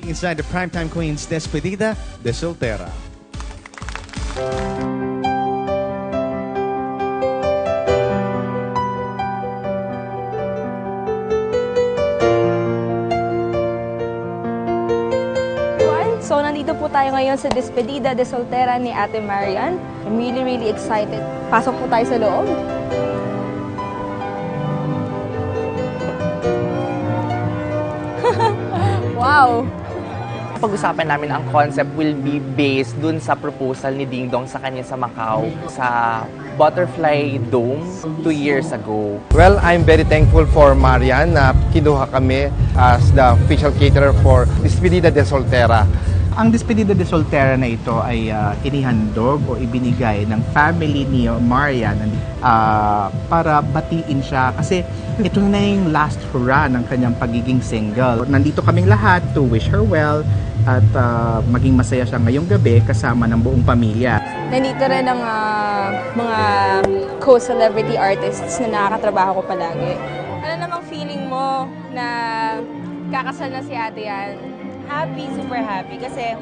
inside the Primetime Queens Despedida de Soltera. So, nandito po tayo ngayon sa Despedida de Soltera ni Ate Marian. I'm really excited. Pasok po tayo sa loob. Wow! Pag-usapan namin ang concept will be based dun sa proposal ni Ding Dong sa kanya sa Macau, sa Butterfly Dome 2 years ago. Well, I'm very thankful for Marian na kinuha kami as the official caterer for Despedida de Soltera. Ang Despedida de Soltera na ito ay inihandog o ibinigay ng family ni Marian para batiin siya kasi ito na yung last hurrah ng kanyang pagiging single. Nandito kaming lahat to wish her well at maging masaya siya ngayong gabi kasama ng buong pamilya. Nandito rin ang mga co-celebrity artists na nakakatrabaho ko palagi. Ano namang feeling mo na kakasal na si Ate Yan? Happy, super happy. Kasi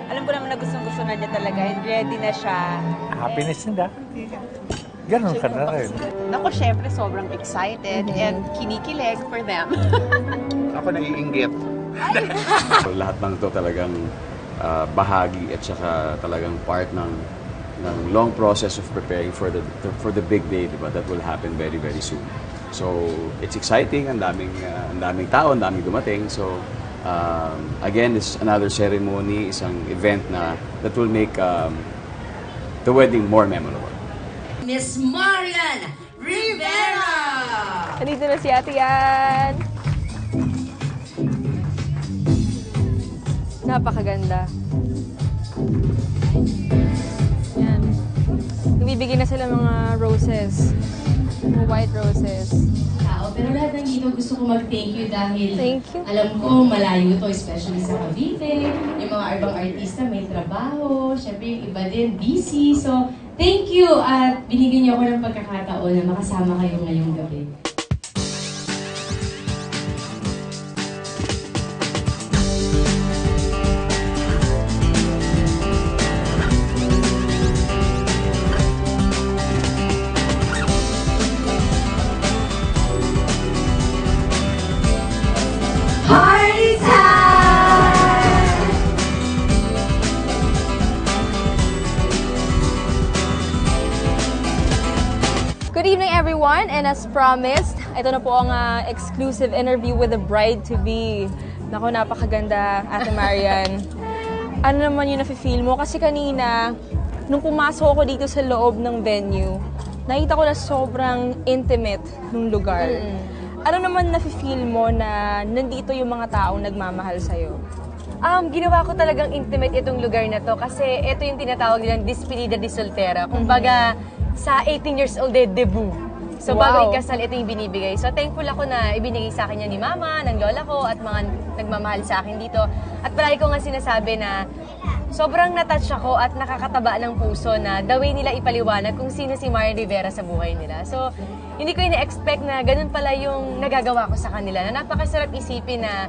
alam ko naman na gustong-gusto na niya talaga and ready na siya. Happiness nila. Ganun ka na rin. Ako, syempre, sobrang excited and kinikilig for them. Ako naiinggit. Lahat ng ito talagang bahagi at saka talagang part ng long process of preparing for the big day, diba? That will happen very soon. So, it's exciting. Ang daming tao, ang daming dumating. So, again, this is another ceremony, isang event that will make the wedding more memorable. Miss Marian Rivera! Nandito na si Ate Yan. Napakaganda. Yan. Nagbibigay na sila mga roses. Mga white roses. Pero lahat ng dito gusto ko mag-thank you dahil Thank you. alam ko malayo to, especially sa Cavite. Yung mga ibang artista may trabaho, syempre yung iba din busy. So, thank you at binigyan niyo ako ng pagkakataon na makasama kayo ngayong gabi. Good evening everyone, and as promised, ito na po ang exclusive interview with the bride-to-be. Naku, napakaganda, Ate Marian. Ano naman yung nafe-feel mo? Kasi kanina, nung pumasok ako dito sa loob ng venue, nakita ko na sobrang intimate nung lugar. Ano naman nafe-feel mo na nandito yung mga taong nagmamahal sa'yo? Ginawa ko talagang intimate itong lugar na to kasi ito yung tinatawag nilang Despedida de Soltera. Kumbaga, sa 18 years old debut. So, bago ikasal, ito yung binibigay. So, thankful ako na ibinigay sa akin yan ni Mama, ng Lola ko, at mga nagmamahal sa akin dito. At palagi ko nga sinasabi na sobrang natouch ako at nakakataba ng puso na the way nila ipaliwanag kung sino si Marian Rivera sa buhay nila. So, hindi ko ina-expect na ganun pala yung nagagawa ko sa kanila. Na napakasarap isipin na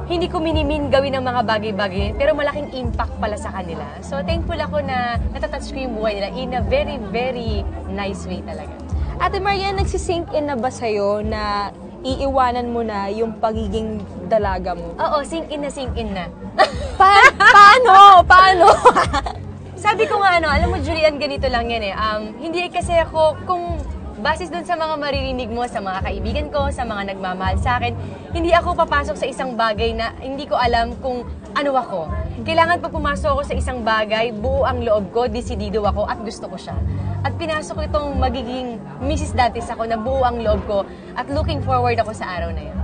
hindi ko minimin gawin ng mga bagay-bagay, pero malaking impact pala sa kanila. So, thankful ako na natatouch ko yung buhay nila in a very nice way talaga. Ate Marian, nagsisink in na ba sa'yo na iiwanan mo na yung pagiging dalaga mo? Oo, sink in na. Paano? Sabi ko nga, alam mo, Julian, ganito lang yan eh. Hindi kasi ako, kung basis dun sa mga maririnig mo, sa mga kaibigan ko, sa mga nagmamahal sa akin, hindi ako papasok sa isang bagay na hindi ko alam kung ano ako. Kailangan pag pumasok ako sa isang bagay, buo ang loob ko, desidido ako at gusto ko siya. At pinasok ko itong magiging Mrs. Dantes ako na buo ang loob ko at looking forward ako sa araw na yun.